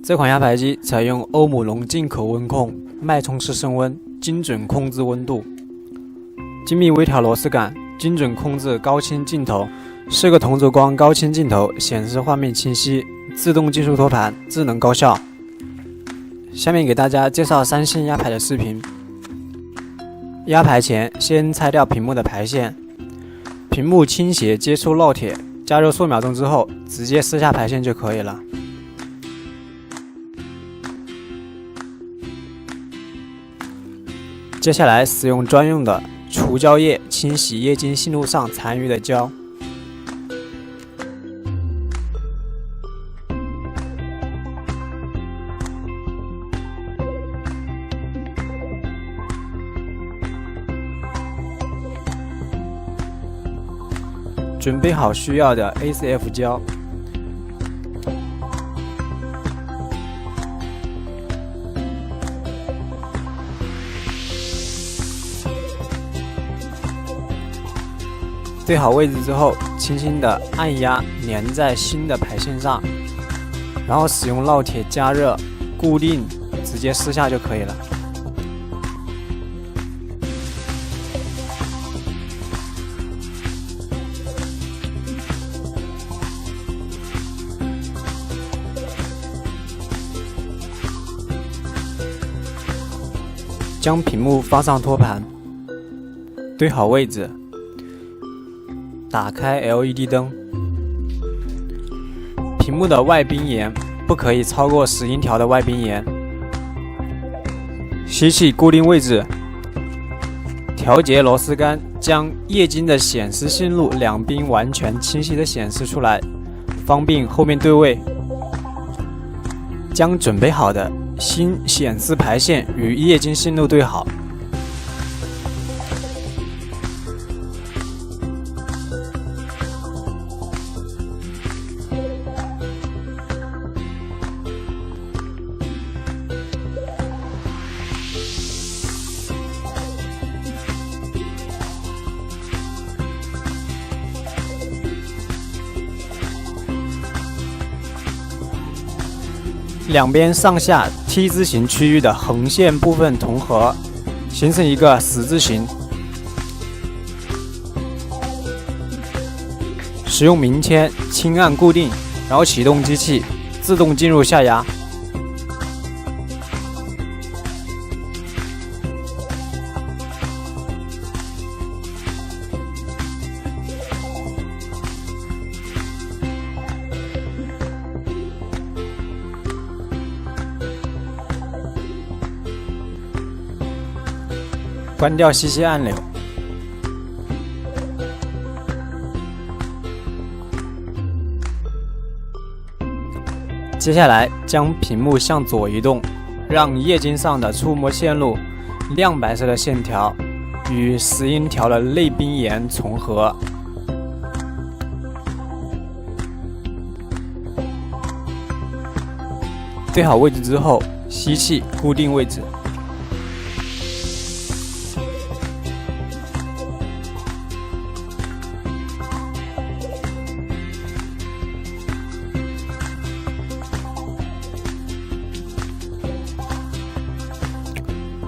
这款压排机采用欧姆龙进口温控脉冲式升温，精准控制温度，精密微调螺丝杆，精准控制高清镜头，4个同轴光高清镜头显示画面清晰，自动竞速托盘，智能高效。下面给大家介绍三星压排的视频。压排前先拆掉屏幕的排线，屏幕倾斜接触烙铁，加热数秒钟之后，直接撕下排线就可以了。接下来使用专用的除胶液清洗液晶信路上残余的胶。准备好需要的 ACF 胶，对好位置之后，轻轻的按压粘在新的排线上，然后使用烙铁加热固定，直接撕下就可以了。将屏幕放上托盘，对好位置，打开 LED 灯，屏幕的外边沿不可以超过10英条的外边沿，吸气固定位置，调节螺丝杆，将液晶的显示线路两边完全清晰的显示出来，方便后面对位。将准备好的新显示排线与液晶线路对好。两边上下 T 字形区域的横线部分重合，形成一个十字形。使用明铅轻按固定，然后启动机器，自动进入下压。关掉吸气按钮，接下来将屏幕向左移动，让液晶上的触摸线路亮白色的线条与10英条的内边沿重合。对好位置之后，吸气固定位置。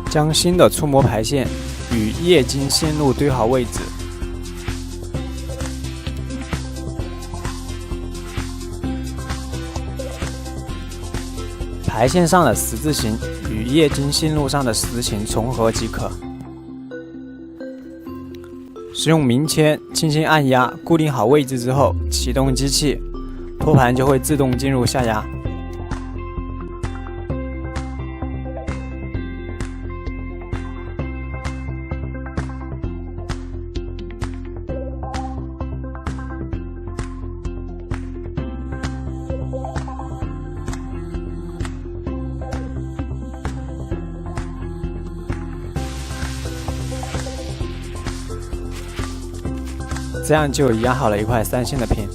将新的触摸排线与液晶线路对好位置，排线上的十字形与液晶线路上的十字形重合即可。使用明铅轻轻按压固定好位置之后，启动机器，托盘就会自动进入下压。这样就压好了一块3线的屏。